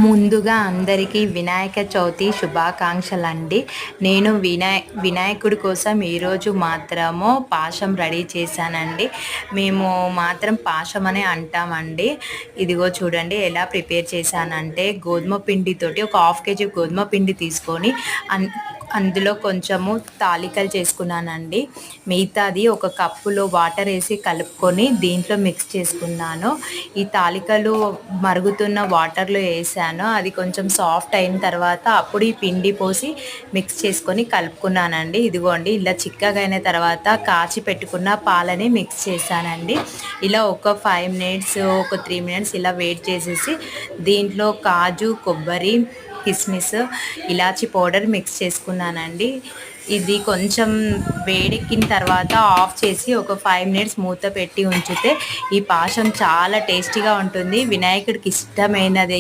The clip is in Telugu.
ముందుగా అందరికీ వినాయక చవితి శుభాకాంక్షలండి. నేను వినాయకుడి కోసం ఈరోజు మాత్రము పాశం రెడీ చేశానండి. మేము మాత్రం పాశం అనే అంటామండి. ఇదిగో చూడండి ఎలా ప్రిపేర్ చేశానంటే, గోధుమ పిండితోటి ఒక హాఫ్ కేజీ గోధుమ పిండి తీసుకొని అందులో కొంచెము తాలికలు చేసుకున్నానండి. మిగతాది ఒక కప్పులో వాటర్ వేసి కలుపుకొని దీంట్లో మిక్స్ చేసుకున్నాను. ఈ తాలికలు మరుగుతున్న వాటర్లో వేసాను. అది కొంచెం సాఫ్ట్ అయిన తర్వాత అప్పుడు ఈ పిండి పోసి మిక్స్ చేసుకొని కలుపుకున్నానండి. ఇదిగోండి ఇలా చిక్కగా అయిన తర్వాత కాచి పెట్టుకున్న పాలని మిక్స్ చేశానండి. ఇలా ఒక 5 మినిట్స్ ఒక 3 మినిట్స్ ఇలా వెయిట్ చేసేసి దీంట్లో కాజు, కొబ్బరి, కిస్మిస్, ఇలాచి పౌడర్ మిక్స్ చేసుకున్నానండి. ఇది కొంచెం వేడెక్కిన తర్వాత ఆఫ్ చేసి ఒక 5 మినిట్స్ మూత పెట్టి ఉంచితే ఈ పాశం చాలా టేస్టీగా ఉంటుంది. వినాయకుడికి ఇష్టమైనది